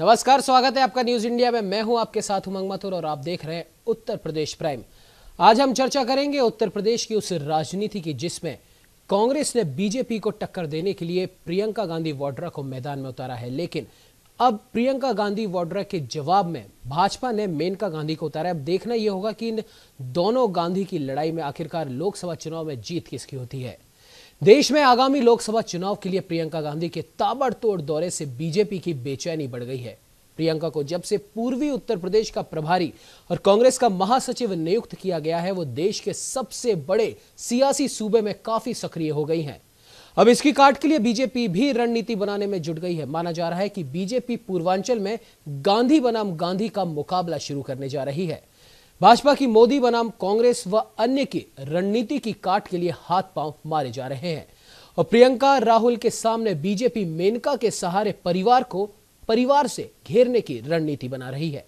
नमस्कार, स्वागत है आपका न्यूज इंडिया में। मैं हूं आपके साथ उमंग मथुर और आप देख रहे हैं उत्तर प्रदेश प्राइम। आज हम चर्चा करेंगे उत्तर प्रदेश की उस राजनीति की जिसमें कांग्रेस ने बीजेपी को टक्कर देने के लिए प्रियंका गांधी वाड्रा को मैदान में उतारा है, लेकिन अब प्रियंका गांधी वाड्रा के जवाब में भाजपा ने मेनका गांधी को उतारा है। अब देखना यह होगा कि इन दोनों गांधी की लड़ाई में आखिरकार लोकसभा चुनाव में जीत किसकी होती है। देश में आगामी लोकसभा चुनाव के लिए प्रियंका गांधी के ताबड़तोड़ दौरे से बीजेपी की बेचैनी बढ़ गई है। प्रियंका को जब से पूर्वी उत्तर प्रदेश का प्रभारी और कांग्रेस का महासचिव नियुक्त किया गया है, वो देश के सबसे बड़े सियासी सूबे में काफी सक्रिय हो गई हैं। अब इसकी काट के लिए बीजेपी भी रणनीति बनाने में जुट गई है। माना जा रहा है कि बीजेपी पूर्वांचल में गांधी बनाम गांधी का मुकाबला शुरू करने जा रही है। भाजपा की मोदी बनाम कांग्रेस व अन्य की रणनीति की काट के लिए हाथ पांव मारे जा रहे हैं और प्रियंका राहुल के सामने बीजेपी मेनका के सहारे परिवार को परिवार से घेरने की रणनीति बना रही है।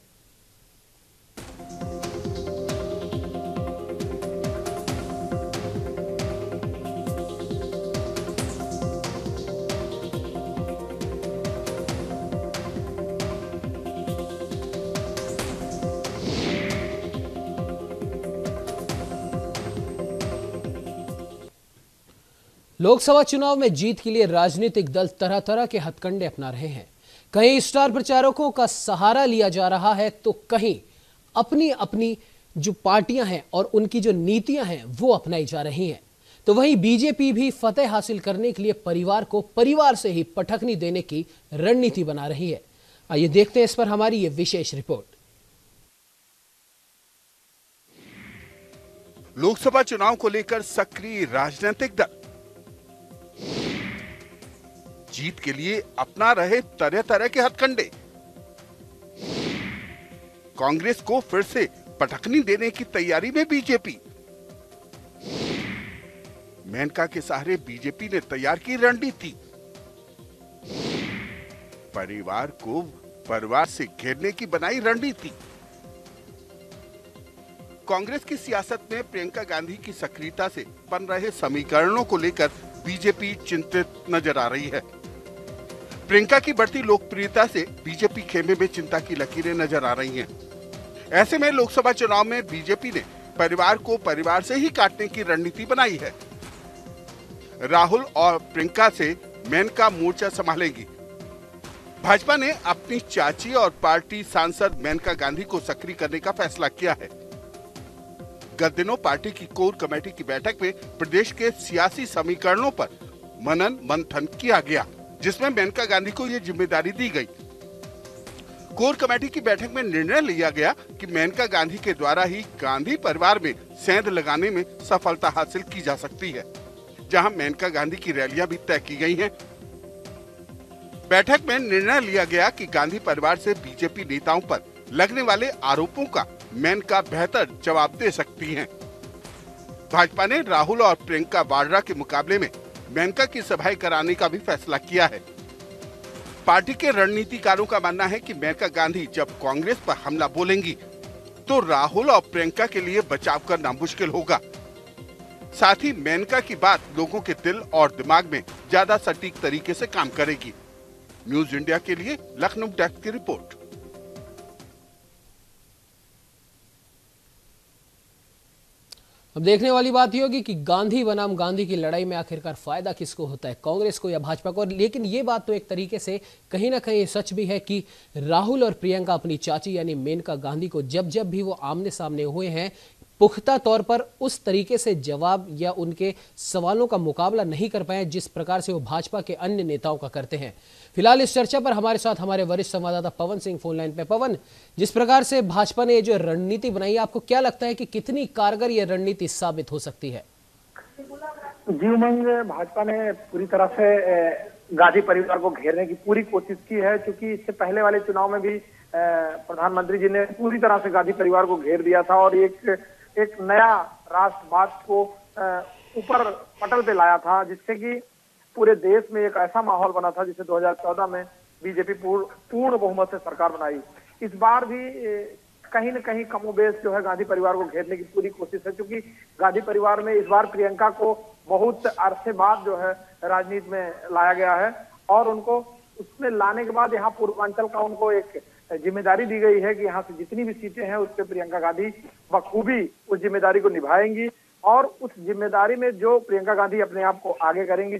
लोकसभा चुनाव में जीत के लिए राजनीतिक दल तरह तरह के हथकंडे अपना रहे हैं। कहीं स्टार प्रचारकों का सहारा लिया जा रहा है तो कहीं अपनी अपनी जो पार्टियां हैं और उनकी जो नीतियां हैं वो अपनाई जा रही हैं। तो वहीं बीजेपी भी फतेह हासिल करने के लिए परिवार को परिवार से ही पटखनी देने की रणनीति बना रही है। आइए देखते हैं इस पर हमारी ये विशेष रिपोर्ट। लोकसभा चुनाव को लेकर सक्रिय राजनीतिक दल जीत के लिए अपना रहे तरह तरह के हथकंडे। कांग्रेस को फिर से पटखनी देने की तैयारी में बीजेपी। मेनका के सहारे बीजेपी ने तैयार की रणनीति। परिवार को परिवार से घेरने की बनाई रणनीति। कांग्रेस की सियासत में प्रियंका गांधी की सक्रियता से बन रहे समीकरणों को लेकर बीजेपी चिंतित नजर आ रही है। प्रियंका की बढ़ती लोकप्रियता से बीजेपी खेमे में चिंता की लकीरें नजर आ रही हैं। ऐसे में लोकसभा चुनाव में बीजेपी ने परिवार को परिवार से ही काटने की रणनीति बनाई है। राहुल और प्रियंका से मेनका मोर्चा संभालेंगी। भाजपा ने अपनी चाची और पार्टी सांसद मेनका गांधी को सक्रिय करने का फैसला किया है। गत दिनों पार्टी की कोर कमेटी की बैठक में प्रदेश के सियासी समीकरणों पर मनन मंथन किया गया, जिसमें मेनका गांधी को यह जिम्मेदारी दी गई। कोर कमेटी की बैठक में निर्णय लिया गया कि मेनका गांधी के द्वारा ही गांधी परिवार में सेंध लगाने में सफलता हासिल की जा सकती है, जहां मेनका गांधी की रैलियां भी तय की गई हैं। बैठक में निर्णय लिया गया कि गांधी परिवार से बीजेपी नेताओं पर लगने वाले आरोपों का मेनका बेहतर जवाब दे सकती हैं। भाजपा ने राहुल और प्रियंका वाड्रा के मुकाबले में मेनका की सभाएं कराने का भी फैसला किया है। पार्टी के रणनीतिकारों का मानना है कि मेनका गांधी जब कांग्रेस पर हमला बोलेंगी तो राहुल और प्रियंका के लिए बचाव करना मुश्किल होगा। साथ ही मेनका की बात लोगों के दिल और दिमाग में ज्यादा सटीक तरीके से काम करेगी। न्यूज इंडिया के लिए लखनऊ डेस्क की रिपोर्ट। अब देखने वाली बात यह होगी कि गांधी बनाम गांधी की लड़ाई में आखिरकार फायदा किसको होता है, कांग्रेस को या भाजपा को। लेकिन ये बात तो एक तरीके से कहीं ना कहीं सच भी है कि राहुल और प्रियंका अपनी चाची यानी मेनका गांधी को जब जब भी वो आमने सामने हुए हैं, पुख्ता तौर पर उस तरीके से जवाब या उनके सवालों का मुकाबला नहीं कर पाए जिस प्रकार से वो भाजपा के अन्य नेताओं का करते हैं। फिलहाल इस चर्चा पर हमारे साथ हमारे वरिष्ठ संवाददाता पवन सिंह फोन लाइन पे। पवन, जिस प्रकार से भाजपा ने जो रणनीति बनाई है, आपको क्या लगता है कि कितनी कारगर ये रणनीति साबित हो सकती है? जी उमंग, भाजपा ने पूरी तरह से गांधी परिवार को घेरने की पूरी कोशिश की है, क्योंकि इससे पहले वाले चुनाव में भी प्रधानमंत्री जी ने पूरी तरह से गांधी परिवार को घेर दिया था और एक नया राष्ट्रवाद को ऊपर पटल पे लाया था, जिससे कि पूरे देश में एक ऐसा माहौल बना था जिसे 2014 में बीजेपी पूर्ण बहुमत से सरकार बनाई। इस बार भी कहीं न कहीं कमोबेश जो है गांधी परिवार को घेरने की पूरी कोशिश है, क्योंकि गांधी परिवार में इस बार प्रियंका को बहुत अरसे बाद जो है राजनीति में लाया गया है और उनको उसमें लाने के बाद यहाँ पूर्वांचल का उनको एक जिम्मेदारी दी गई है कि यहाँ से जितनी भी सीटें हैं उस पर प्रियंका गांधी बखूबी उस जिम्मेदारी को निभाएंगी और उस जिम्मेदारी में जो प्रियंका गांधी अपने आप को आगे करेंगी,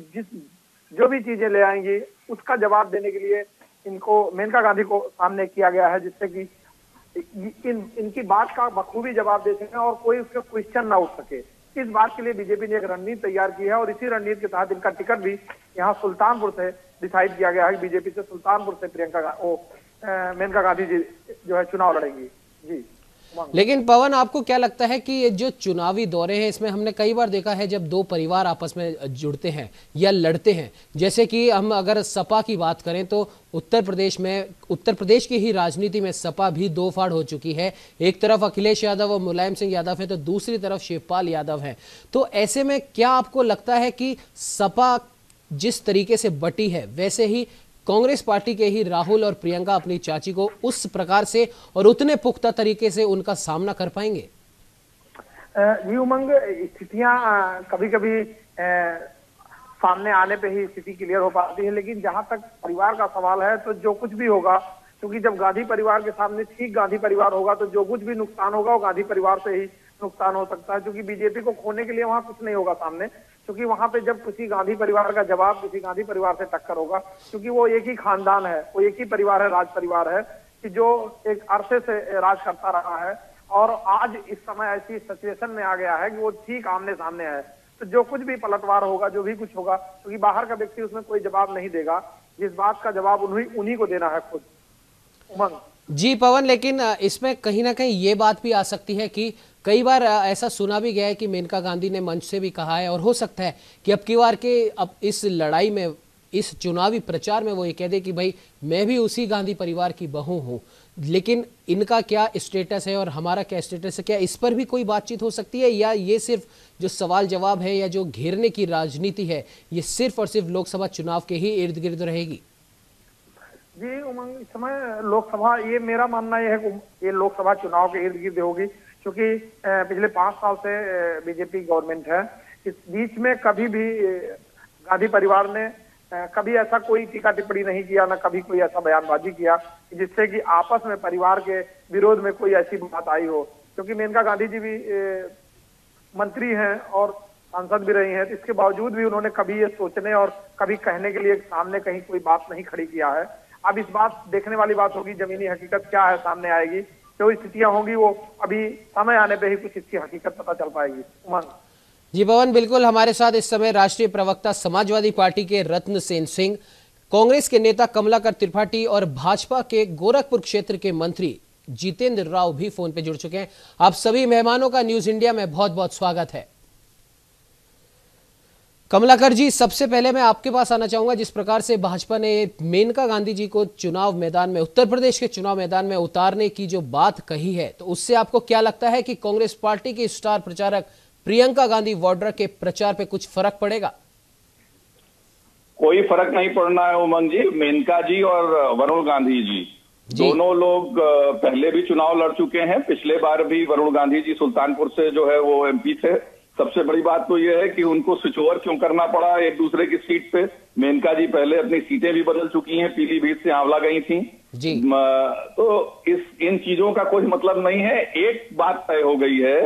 जो भी चीजें ले आएंगी उसका जवाब देने के लिए इनको मेनका गांधी को सामने किया गया है, जिससे कि इनकी बात का बखूबी जवाब दे सकें और कोई उसका क्वेश्चन ना उठ सके। इस बात के लिए बीजेपी ने एक रणनीति तैयार की है और इसी रणनीति के तहत इनका टिकट भी यहाँ सुल्तानपुर से डिसाइड किया गया है। बीजेपी से सुल्तानपुर से मेनका गांधी जी जो है चुनाव लड़ेंगी। जी लेकिन पवन, आपको क्या लगता है कि ये जो चुनावी दौरे हैं इसमें हमने कई बार देखा है जब दो परिवार आपस में जुड़ते हैं या लड़ते हैं, जैसे कि हम अगर सपा की बात करें तो उत्तर प्रदेश की ही राजनीति में सपा भी दो फाड़ हो चुकी है। एक तरफ अखिलेश यादव और मुलायम सिंह यादव है तो दूसरी तरफ शिवपाल यादव है। तो ऐसे में क्या आपको लगता है कि सपा जिस तरीके से बटी है वैसे ही कांग्रेस पार्टी के ही राहुल और प्रियंका अपनी चाची को उस प्रकार से और उतने पुख्ता तरीके से उनका सामना कर पाएंगे? जी उमंग, स्थितियां कभी कभी सामने आने पे ही स्थिति क्लियर हो पाती है, लेकिन जहां तक परिवार का सवाल है तो जो कुछ भी होगा, क्योंकि जब गांधी परिवार के सामने ठीक गांधी परिवार होगा तो जो कुछ भी नुकसान होगा वो गांधी परिवार से ही नुकसान हो सकता है, क्योंकि बीजेपी को खोने के लिए वहां कुछ नहीं होगा सामने, क्योंकि वहां पे जब किसी गांधी परिवार का जवाब किसी गांधी परिवार से टक्कर होगा, क्योंकि वो एक ही खानदान है, वो एक ही परिवार है, राज परिवार है कि जो एक अरसे से राज करता रहा है और आज इस समय ऐसी सिचुएशन में आ गया है कि वो ठीक आमने सामने है। तो जो कुछ भी पलटवार होगा, जो भी कुछ होगा, क्योंकि बाहर का व्यक्ति उसमें कोई जवाब नहीं देगा, जिस बात का जवाब उन्हीं को देना है खुद। उमंग जी पवन, लेकिन इसमें कहीं ना कहीं ये बात भी आ सकती है कि कई बार ऐसा सुना भी गया है कि मेनका गांधी ने मंच से भी कहा है और हो सकता है कि अब की बार के इस लड़ाई में, इस चुनावी प्रचार में वो ये कह दे कि भाई मैं भी उसी गांधी परिवार की बहू हूं, लेकिन इनका क्या स्टेटस है और हमारा क्या स्टेटस है, क्या इस पर भी कोई बातचीत हो सकती है या ये सिर्फ जो सवाल जवाब है या जो घेरने की राजनीति है ये सिर्फ और सिर्फ लोकसभा चुनाव के ही इर्द गिर्द रहेगी? जी उमंग, इस समय लोकसभा, ये मेरा मानना ये है कि ये लोकसभा चुनाव के इर्द गिर्द होगी, क्योंकि पिछले 5 साल से बीजेपी गवर्नमेंट है। इस बीच में कभी भी गांधी परिवार ने कभी ऐसा कोई टीका टिप्पणी नहीं किया, ना कभी कोई ऐसा बयानबाजी किया जिससे कि आपस में परिवार के विरोध में कोई ऐसी बात आई हो, क्योंकि मेनका गांधी जी भी मंत्री हैं और सांसद भी रही हैं, तो इसके बावजूद भी उन्होंने कभी ये सोचने और कभी कहने के लिए सामने कहीं कोई बात नहीं खड़ी किया है। अब इस बात देखने वाली बात होगी, जमीनी हकीकत क्या है सामने आएगी, जो स्थितियां होंगी वो अभी समय आने पे ही कुछ इसकी हकीकत पता चल पाएगी। उमंग जी पवन, बिल्कुल हमारे साथ इस समय राष्ट्रीय प्रवक्ता समाजवादी पार्टी के रत्न सेन सिंह, कांग्रेस के नेता कमलाकर त्रिपाठी और भाजपा के गोरखपुर क्षेत्र के मंत्री जितेंद्र राव भी फोन पे जुड़ चुके हैं। आप सभी मेहमानों का न्यूज इंडिया में बहुत बहुत स्वागत है। कमलाकर जी, सबसे पहले मैं आपके पास आना चाहूंगा, जिस प्रकार से भाजपा ने मेनका गांधी जी को चुनाव मैदान में, उत्तर प्रदेश के चुनाव मैदान में उतारने की जो बात कही है, तो उससे आपको क्या लगता है कि कांग्रेस पार्टी की स्टार प्रचारक प्रियंका गांधी वाड्रा के प्रचार पे कुछ फर्क पड़ेगा? कोई फर्क नहीं पड़ना है उमंग जी। मेनका जी और वरुण गांधी जी दोनों लोग पहले भी चुनाव लड़ चुके हैं। पिछले बार भी वरुण गांधी जी सुल्तानपुर से जो है वो एमपी थे। सबसे बड़ी बात तो यह है कि उनको स्विच ओवर क्यों करना पड़ा एक दूसरे की सीट पे। मेनका जी पहले अपनी सीटें भी बदल चुकी हैं, पीलीभीत से आंवला गई थी जी। तो इन चीजों का कोई मतलब नहीं है। एक बात तय हो गई है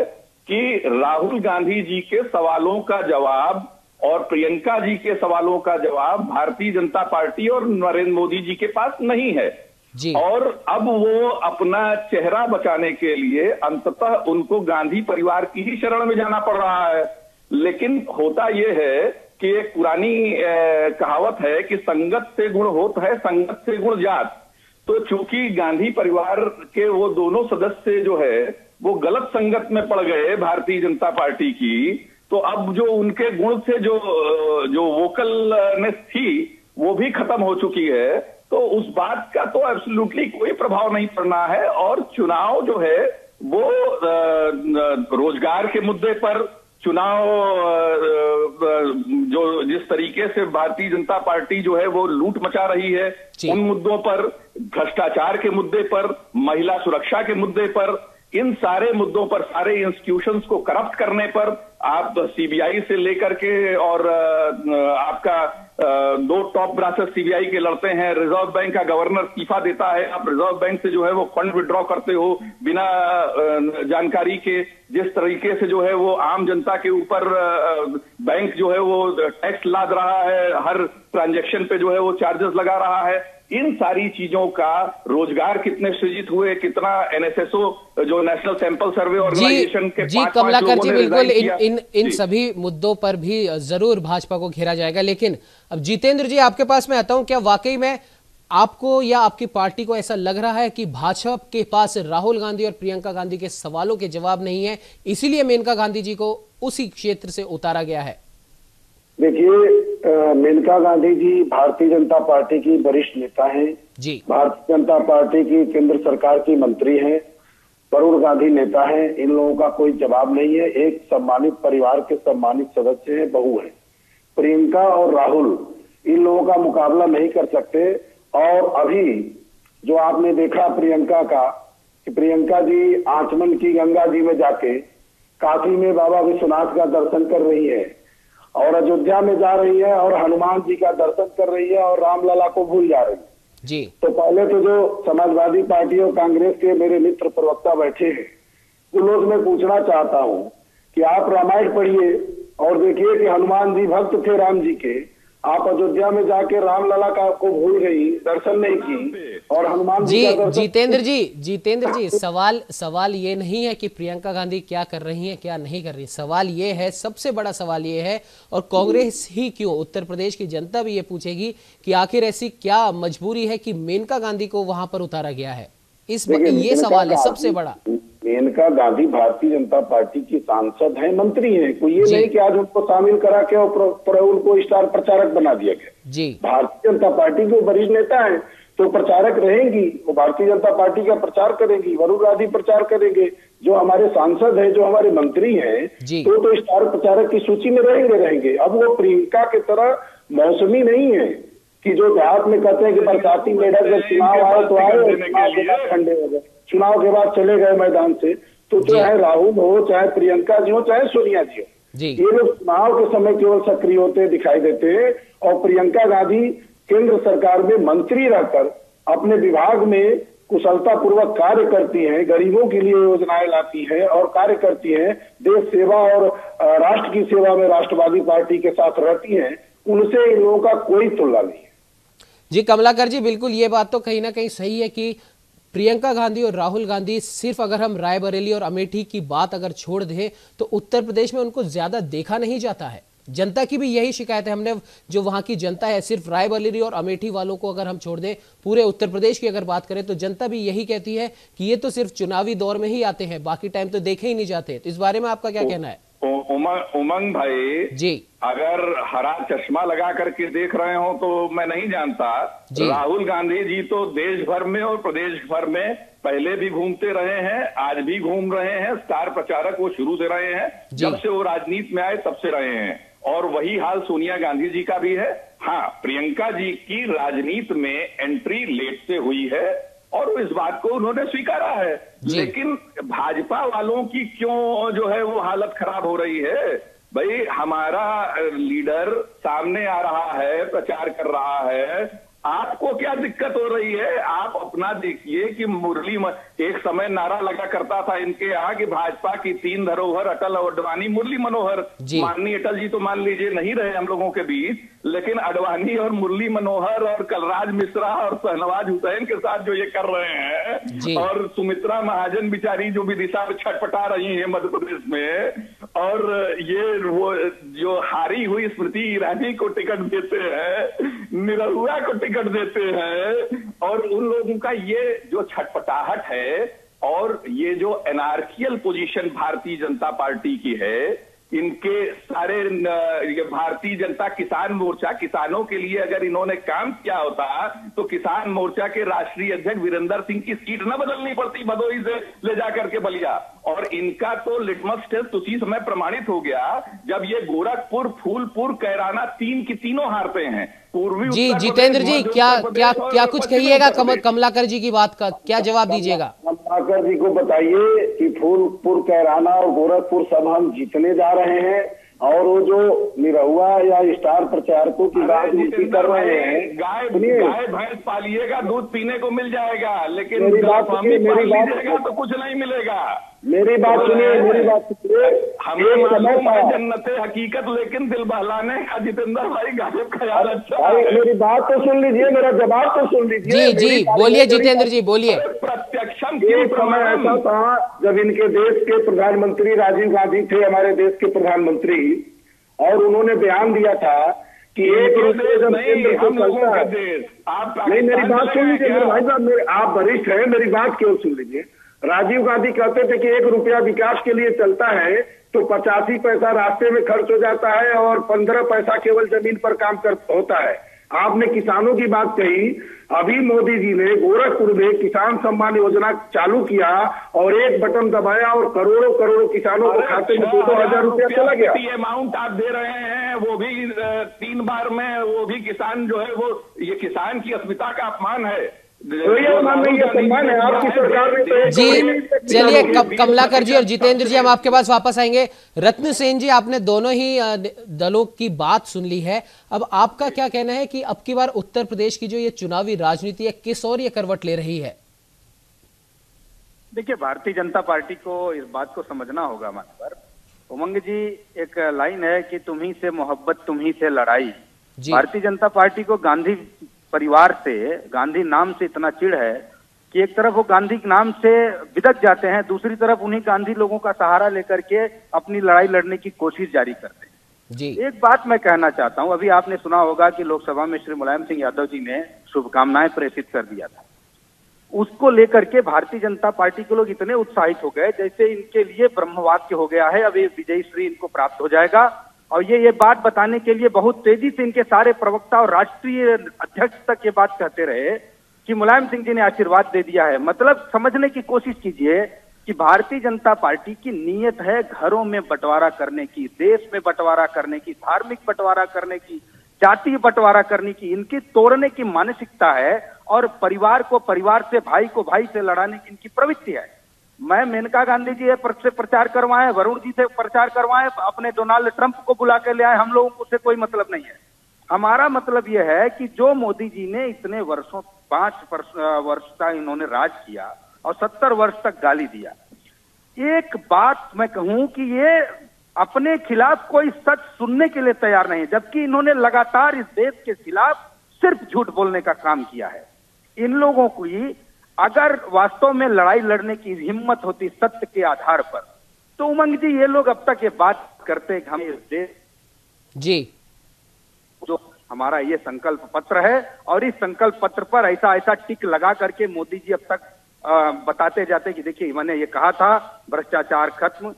कि राहुल गांधी जी के सवालों का जवाब और प्रियंका जी के सवालों का जवाब भारतीय जनता पार्टी और नरेंद्र मोदी जी के पास नहीं है जी। और अब वो अपना चेहरा बचाने के लिए अंततः उनको गांधी परिवार की ही शरण में जाना पड़ रहा है। लेकिन होता यह है कि एक पुरानी कहावत है कि संगत से गुण होत है, संगत से गुण जात। तो चूंकि गांधी परिवार के वो दोनों सदस्य जो है वो गलत संगत में पड़ गए भारतीय जनता पार्टी की, तो अब जो उनके गुण से जो वोकलनेस थी वो भी खत्म हो चुकी है। तो उस बात का तो एब्सोल्युटली कोई प्रभाव नहीं पड़ना है। और चुनाव जो है वो रोजगार के मुद्दे पर चुनाव, जो जिस तरीके से भारतीय जनता पार्टी जो है वो लूट मचा रही है उन मुद्दों पर, भ्रष्टाचार के मुद्दे पर, महिला सुरक्षा के मुद्दे पर, इन सारे मुद्दों पर, सारे इंस्टीट्यूशंस को करप्ट करने पर, आप सीबीआई से लेकर के और आपका दो टॉप ब्रांचेस सीबीआई के लड़ते हैं, रिजर्व बैंक का गवर्नर इस्तीफा देता है, आप रिजर्व बैंक से जो है वो फंड विड्रॉ करते हो बिना जानकारी के, जिस तरीके से जो है वो आम जनता के ऊपर बैंक जो है वो टैक्स लाद रहा है, हर ट्रांजैक्शन पे जो है वो चार्जेस लगा रहा है, इन सारी चीजों का रोजगार कितने सृजित हुए, कितना एनएसएसओ जो नेशनल सैंपल सर्वे ऑर्गेनाइजेशन के जी कमलाकर जी बिल्कुल इन सभी मुद्दों पर भी जरूर भाजपा को घेरा जाएगा। लेकिन अब जितेंद्र जी आपके पास मैं आता हूं, क्या वाकई में आपको या आपकी पार्टी को ऐसा लग रहा है कि भाजपा के पास राहुल गांधी और प्रियंका गांधी के सवालों के जवाब नहीं है, इसीलिए मेनका गांधी जी को उसी क्षेत्र से उतारा गया है? देखिए, मेनका गांधी जी भारतीय जनता पार्टी की वरिष्ठ नेता हैं जी, भारतीय जनता पार्टी की केंद्र सरकार की मंत्री हैं, वरुण गांधी नेता हैं, इन लोगों का कोई जवाब नहीं है, एक सम्मानित परिवार के सम्मानित सदस्य हैं, बहू हैं। प्रियंका और राहुल इन लोगों का मुकाबला नहीं कर सकते। और अभी जो आपने देखा प्रियंका का, कि प्रियंका जी आचमन की गंगा जी में जाके काशी में बाबा विश्वनाथ का दर्शन कर रही है और अयोध्या में जा रही है और हनुमान जी का दर्शन कर रही है और रामलला को भूल जा रही है जी। तो पहले तो जो समाजवादी पार्टी और कांग्रेस के मेरे मित्र प्रवक्ता बैठे हैं, उन लोग मैं पूछना चाहता हूं कि आप रामायण पढ़िए और देखिए कि हनुमान जी भक्त थे राम जी के, आप अयोध्या में जाके रामलला का को भूल गई, दर्शन नहीं की और हनुमान जी का दर्शन। जितेंद्र जी सवाल ये नहीं है कि प्रियंका गांधी क्या कर रही हैं क्या नहीं कर रही, सवाल ये है, सबसे बड़ा सवाल ये है, और कांग्रेस ही क्यों, उत्तर प्रदेश की जनता भी ये पूछेगी कि आखिर ऐसी क्या मजबूरी है कि मेनका गांधी को वहां पर उतारा गया है। ये सवाल है सबसे बड़ा। मेनका गांधी भारतीय जनता पार्टी की सांसद हैं, मंत्री हैं, कोई ये नहीं कि आज उनको शामिल करा के और उनको स्टार प्रचारक बना दिया गया जी। भारतीय जनता पार्टी के वरिष्ठ नेता हैं तो प्रचारक रहेंगी, वो भारतीय जनता पार्टी का प्रचार करेंगी, वरुण गांधी प्रचार करेंगे, जो हमारे सांसद हैं, जो हमारे मंत्री हैं तो स्टार प्रचारक की सूची में रहेंगे। अब वो प्रियंका की तरह मौसमी नहीं है कि जो देहात में कहते हैं कि बरसाती मेढक जब चुनाव आए तो आए, ठंडे हो गए, चुनाव के बाद चले गए मैदान से। तो चाहे राहुल हो, चाहे प्रियंका जी हो, चाहे सोनिया जी हो, ये लोग चुनाव के समय केवल सक्रिय होते दिखाई देते हैं। और प्रियंका गांधी केंद्र सरकार में मंत्री रहकर अपने विभाग में कुशलता पूर्वक कार्य करती हैं, गरीबों के लिए योजनाएं लाती हैं और कार्य करती हैं, देश सेवा और राष्ट्र की सेवा में राष्ट्रवादी पार्टी के साथ रहती हैं, उनसे इन लोगों का कोई तुलना नहीं है। जी कमलाकर जी बिल्कुल ये बात तो कहीं ना कहीं सही है कि प्रियंका गांधी और राहुल गांधी, सिर्फ अगर हम रायबरेली और अमेठी की बात अगर छोड़ दें तो उत्तर प्रदेश में उनको ज्यादा देखा नहीं जाता है। जनता की भी यही शिकायत है, हमने जो वहां की जनता है, सिर्फ रायबरेली और अमेठी वालों को अगर हम छोड़ दें, पूरे उत्तर प्रदेश की अगर बात करें तो जनता भी यही कहती है कि ये तो सिर्फ चुनावी दौर में ही आते हैं, बाकी टाइम तो देखे ही नहीं जाते। तो इस बारे में आपका क्या कहना है? उमंग भाई जी, अगर हरा चश्मा लगा करके देख रहे हो तो मैं नहीं जानता, राहुल गांधी जी तो देश भर में और प्रदेश भर में पहले भी घूमते रहे हैं, आज भी घूम रहे हैं, स्टार प्रचारक वो शुरू से रहे हैं, जब से वो राजनीति में आए तब से रहे हैं, और वही हाल सोनिया गांधी जी का भी है। हाँ, प्रियंका जी की राजनीति में एंट्री लेट से हुई है और इस बात को उन्होंने स्वीकारा है, लेकिन भाजपा वालों की क्यों जो है वो हालत खराब हो रही है? भाई हमारा लीडर सामने आ रहा है, प्रचार कर रहा है, आपको क्या दिक्कत हो रही है? आप अपना देखिए कि मुरली एक समय नारा लगा करता था इनके यहाँ कि भाजपा की 3 धरोहर अटल, अडवाणी, मुरली मनोहर। माननीय अटल जी तो मान लीजिए नहीं रहे हम लोगों के बीच, लेकिन अडवाणी और मुरली मनोहर और कलराज मिश्रा और शहनवाज हुसैन के साथ जो ये कर रहे हैं, और सुमित्रा महाजन बेचारी जो विदिशा में छटपटा रही है मध्य प्रदेश में, और ये वो जो हारी हुई स्मृति ईरानी को टिकट देते हैं, निरहुआ को टिकट देते हैं, और उन लोगों का ये जो छटपटाहट है और ये जो एनार्कियल पोजीशन भारतीय जनता पार्टी की है, इनके सारे भारतीय जनता किसान मोर्चा, किसानों के लिए अगर इन्होंने काम किया होता तो किसान मोर्चा के राष्ट्रीय अध्यक्ष वीरेंद्र सिंह की सीट न बदलनी पड़ती भदोही से ले जाकर के बलिया। और इनका तो लिटमस टेस्ट उसी समय प्रमाणित हो गया जब ये गोरखपुर, फूलपुर, कैराना 3 की तीनों हारते हैं। पूर्वी जी जितेंद्र जी क्या कुछ कहिएगा कमलाकर जी की बात का, क्या जवाब दीजिएगा? कमलाकर जी को बताइए कि फूलपुर, कैराना और गोरखपुर सब हम जीतने जा रहे हैं, और वो जो निरहुआ या स्टार प्रचारकों की बात उनकी कर रहे हैं। गाय भैंस पालिएगा, दूध पीने को मिल जाएगा, लेकिन मेरी बात तो कुछ नहीं मिलेगा। मेरी बात सुनिए, मेरी बात सुनिए। हमें मालूम है जन्नते हकीकत, लेकिन दिल बहलाने का जितेंद्र भाई गालिब ख्याल अच्छा है। मेरी बात तो सुन लीजिए, मेरा जवाब तो सुन लीजिए। जी बोलिए जितेंद्र जी, बोलिए। प्रत्यक्षम एक समय ऐसा था जब इनके देश के प्रधानमंत्री राजीव गांधी थे, हमारे देश के प्रधानमंत्री, और उन्होंने बयान दिया था कि एक रुपये जब केंद्र को चलता है। नहीं, मेरी बात सुन लीजिए भाई साहब, आप वरिष्ठ हैं, मेरी बात क्यों सुन लीजिए। राजीव गांधी कहते थे कि 1 रुपया विकास के लिए चलता है तो 85 पैसा रास्ते में खर्च हो जाता है और 15 पैसा केवल जमीन पर काम होता है। आपने किसानों की बात कही, अभी मोदी जी ने गोरखपुर में किसान सम्मान योजना चालू किया और एक बटन दबाया और करोड़ों करोड़ों किसानों को खाते में 2,000 रुपया चला गया। अमाउंट आप दे रहे हैं, वो भी 3 बार में, वो भी किसान जो है वो, ये किसान की अस्मिता का अपमान है। सम्मान है आपकी सरकार ने। जी चलिए कमलाकर जी और जितेंद्र जी, हम आपके पास वापस आएंगे। रत्न सेन जी, आपने दोनों ही दलों की बात सुन ली है, अब आपका क्या कहना है कि अब की बार उत्तर प्रदेश की जो ये चुनावी राजनीति है किस ओर ये करवट ले रही है? देखिए, भारतीय जनता पार्टी को इस बात को समझना होगा। मानवर उमंग जी, एक लाइन है कि तुम्ही से मोहब्बत तुम्ही से लड़ाई। भारतीय जनता पार्टी को गांधी परिवार से, गांधी नाम से इतना चिढ़ है कि एक तरफ वो गांधी नाम से बिदक जाते हैं, दूसरी तरफ उन्हीं गांधी लोगों का सहारा लेकर के अपनी लड़ाई लड़ने की कोशिश जारी करते हैं। जी एक बात मैं कहना चाहता हूं, अभी आपने सुना होगा कि लोकसभा में श्री मुलायम सिंह यादव जी ने शुभकामनाएं प्रेषित कर दिया था। उसको लेकर के भारतीय जनता पार्टी के लोग इतने उत्साहित हो गए जैसे इनके लिए ब्रह्मवाक्य हो गया है, अब ये विजयी श्री इनको प्राप्त हो जाएगा। और ये बात बताने के लिए बहुत तेजी से इनके सारे प्रवक्ता और राष्ट्रीय अध्यक्ष तक ये बात कहते रहे कि मुलायम सिंह जी ने आशीर्वाद दे दिया है। मतलब समझने की कोशिश कीजिए कि भारतीय जनता पार्टी की नीयत है घरों में बंटवारा करने की, देश में बंटवारा करने की, धार्मिक बंटवारा करने की, जातीय बंटवारा करने की, इनकी तोड़ने की मानसिकता है और परिवार को परिवार से, भाई को भाई से लड़ाने की इनकी प्रवृत्ति है। मैं मेनका गांधी जी से प्रचार करवाए, वरुण जी से प्रचार करवाए, अपने डोनाल्ड ट्रंप को बुला के ले आए, हम लोगों को उससे कोई मतलब नहीं है। हमारा मतलब यह है कि जो मोदी जी ने इतने वर्षों, 5 वर्ष का इन्होंने राज किया और 70 वर्ष तक गाली दिया, एक बात मैं कहूं कि ये अपने खिलाफ कोई सच सुनने के लिए तैयार नहीं, जबकि इन्होंने लगातार इस देश के खिलाफ सिर्फ झूठ बोलने का काम किया है। इन लोगों को ही अगर वास्तव में लड़ाई लड़ने की हिम्मत होती सत्य के आधार पर, तो उमंग जी ये लोग अब तक ये बात करते हैं कि हम इस देश जी जो हमारा ये संकल्प पत्र है और इस संकल्प पत्र पर ऐसा ऐसा टिक लगा करके मोदी जी अब तक बताते जाते कि देखिए मैंने ये कहा था भ्रष्टाचार खत्म,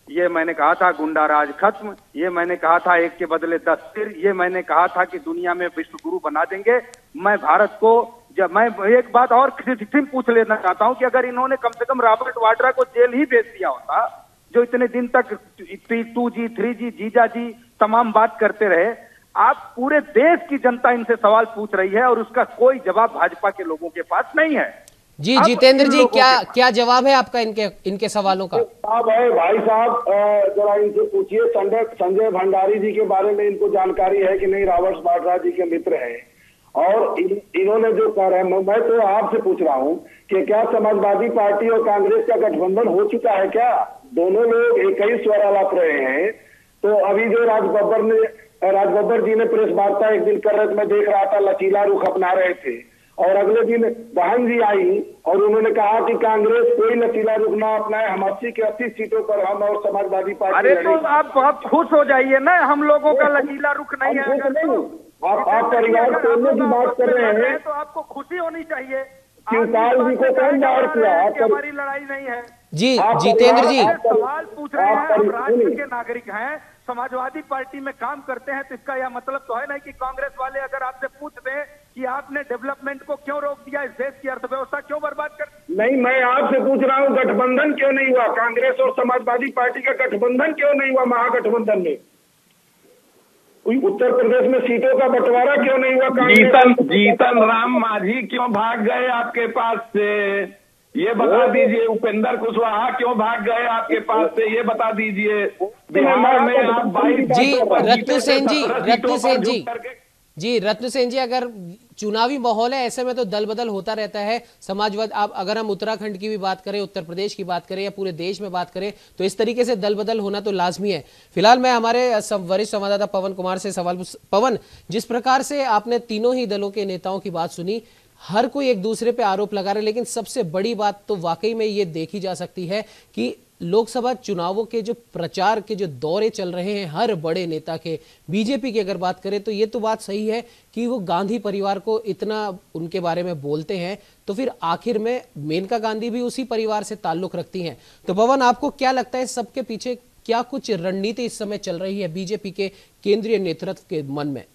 ये मैंने कहा था गुंडाराज खत्म, ये मैंने कहा था एक के बदले 10 सिर, ये मैंने कहा था कि दुनिया में विश्व गुरु बना देंगे। मैं भारत को, जब मैं एक बात और पूछ लेना चाहता हूं कि अगर इन्होंने कम से कम रॉबर्ट वाड्रा को जेल ही भेज दिया होता, जो इतने दिन तक 2G 3G जीजा जी तमाम बात करते रहे, आप पूरे देश की जनता इनसे सवाल पूछ रही है और उसका कोई जवाब भाजपा के लोगों के पास नहीं है। जी जितेंद्र जी, क्या जवाब है आपका इनके सवालों का? भाई साहब जरा इनसे पूछिए, संजय भंडारी जी के बारे में इनको जानकारी है कि नहीं? रॉबर्ट वाड्रा जी के मित्र हैं और इन्होंने जो कह रहे हैं, मैं तो आपसे पूछ रहा हूं कि क्या समाजवादी पार्टी और कांग्रेस का गठबंधन हो चुका है क्या? दोनों लोग एक ही स्वर आलाप रहे हैं। तो अभी जो राजबब्बर जी ने प्रेस वार्ता एक दिन कर रहे थे, मैं देख रहा था, लचीला रुख अपना रहे थे और अगले दिन बहन जी आई और उन्होंने कहा कि कांग्रेस कोई लचीला रुख ना अपनाए, हम 80 के 80 सीटों पर हम और समाजवादी पार्टी। अरे तो आप खुश हो जाइए ना, हम लोगों का लचीला रुख नहीं है। आप परिवार तोड़ने की बात कर रहे हैं तो आपको खुशी होनी चाहिए। शिवपाल जी को कौन बाहर किया? हमारी लड़ाई नहीं है जी जितेंद्र जी, सवाल पूछ रहे हैं, हम राज्य के नागरिक हैं, समाजवादी पार्टी में काम करते हैं, तो इसका यह मतलब तो है नहीं कि कांग्रेस वाले अगर आपसे पूछ दें कि आपने डेवलपमेंट को क्यों रोक दिया, इस देश की अर्थव्यवस्था क्यों बर्बाद कर। नहीं, मैं आपसे पूछ रहा हूँ गठबंधन क्यों नहीं हुआ? कांग्रेस और समाजवादी पार्टी का गठबंधन क्यों नहीं हुआ? महागठबंधन में उत्तर प्रदेश में सीटों का बंटवारा क्यों नहीं हुआ? जीतन राम मांझी क्यों भाग गए आपके पास से? ये बता दीजिए, उपेंद्र कुशवाहा क्यों भाग गए आपके पास से, ये बता दीजिए। बिहार में आप 22 जी रत्न सेन जी, अगर चुनावी माहौल है ऐसे में तो दल बदल होता रहता है। समाजवाद, आप अगर हम उत्तराखंड की भी बात करें, उत्तर प्रदेश की बात करें या पूरे देश में बात करें, तो इस तरीके से दल बदल होना तो लाजमी है। फिलहाल मैं हमारे वरिष्ठ संवाददाता पवन कुमार से सवाल, पवन, जिस प्रकार से आपने तीनों ही दलों के नेताओं की बात सुनी, हर कोई एक दूसरे पे आरोप लगा रहे, लेकिन सबसे बड़ी बात तो वाकई में ये देखी जा सकती है कि लोकसभा चुनावों के जो प्रचार के जो दौरे चल रहे हैं हर बड़े नेता के, बीजेपी की अगर बात करें तो ये तो बात सही है कि वो गांधी परिवार को इतना उनके बारे में बोलते हैं, तो फिर आखिर में मेनका गांधी भी उसी परिवार से ताल्लुक रखती हैं। तो पवन, आपको क्या लगता है सबके पीछे क्या कुछ रणनीति इस समय चल रही है बीजेपी के केंद्रीय नेतृत्व के मन में?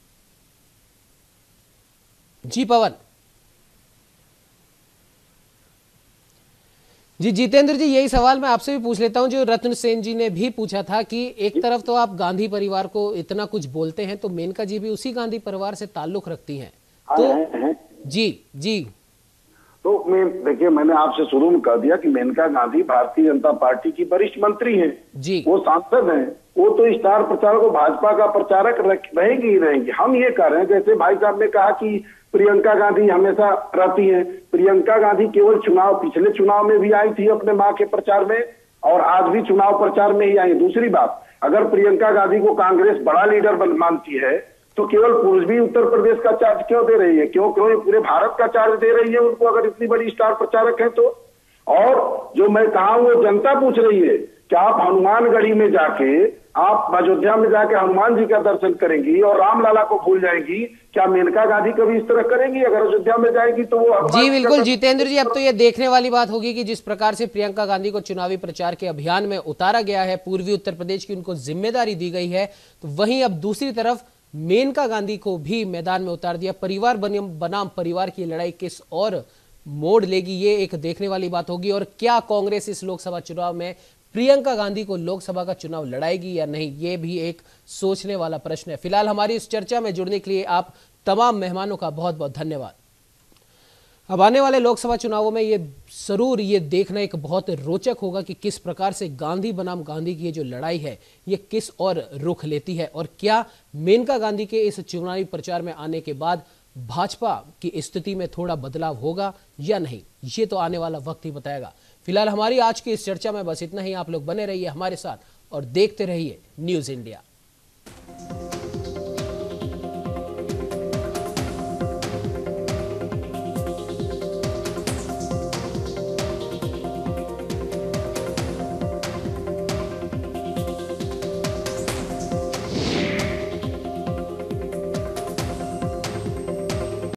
जी पवन जी। जितेंद्र जी, यही सवाल मैं आपसे भी पूछ लेता हूं जो रत्न सेन जी ने भी पूछा था कि एक तरफ तो आप गांधी परिवार को इतना कुछ बोलते हैं, तो मेनका जी भी उसी गांधी परिवार से ताल्लुक रखती हैं, तो जी तो मैं देखिए, मैंने आपसे शुरू में कह दिया कि मेनका गांधी भारतीय जनता पार्टी की वरिष्ठ मंत्री हैं जी, वो सांसद हैं, वो तो स्टार प्रचारक को भाजपा का प्रचारक रहेंगी ही रहेंगी। हम ये कह रहे हैं, जैसे भाई साहब ने कहा कि प्रियंका गांधी हमेशा रहती हैं, प्रियंका गांधी केवल पिछले चुनाव में भी आई थी अपने मां के प्रचार में, और आज भी चुनाव प्रचार में ही आई। दूसरी बात, अगर प्रियंका गांधी को कांग्रेस बड़ा लीडर मानती है तो केवल पूर्वी उत्तर प्रदेश का चार्ज क्यों दे रही है, क्यों पूरे भारत का चार्ज दे रही है उनको, अगर इतनी बड़ी स्टार प्रचारक है तो। और जो मैं कहा वो जनता पूछ रही है कि आप हनुमानगढ़ी में जाके, आप अयोध्या में जाके हनुमान जी का दर्शन करेंगी और रामलला को भूल जाएंगी, क्या मेनका गांधी कभी इस तरह करेंगी? अगर अयोध्या में जाएगी तो वो जी बिल्कुल जितेंद्र जी, अब तो ये देखने वाली बात होगी कि जिस प्रकार से प्रियंका गांधी को चुनावी प्रचार के अभियान में उतारा गया है, पूर्वी उत्तर प्रदेश की उनको जिम्मेदारी दी गई है, तो वहीं अब दूसरी तरफ मेनका गांधी को भी मैदान में उतार दिया। परिवार बनाम परिवार की लड़ाई किस और मोड़ लेगी, ये एक देखने वाली बात होगी। और क्या कांग्रेस इस लोकसभा चुनाव में प्रियंका गांधी को लोकसभा का चुनाव लड़ाएगी या नहीं, ये भी एक सोचने वाला प्रश्न है। फिलहाल हमारी इस चर्चा में जुड़ने के लिए आप तमाम मेहमानों का बहुत बहुत धन्यवाद। अब आने वाले लोकसभा चुनावों में ये जरूर ये देखना एक बहुत रोचक होगा कि किस प्रकार से गांधी बनाम गांधी की ये जो लड़ाई है ये किस और रुख लेती है, और क्या मेनका गांधी के इस चुनावी प्रचार में आने के बाद भाजपा की स्थिति में थोड़ा बदलाव होगा या नहीं, ये तो आने वाला वक्त ही बताएगा। फिलहाल हमारी आज की इस चर्चा में बस इतना ही। आप लोग बने रहिए हमारे साथ और देखते रहिए न्यूज़ इंडिया।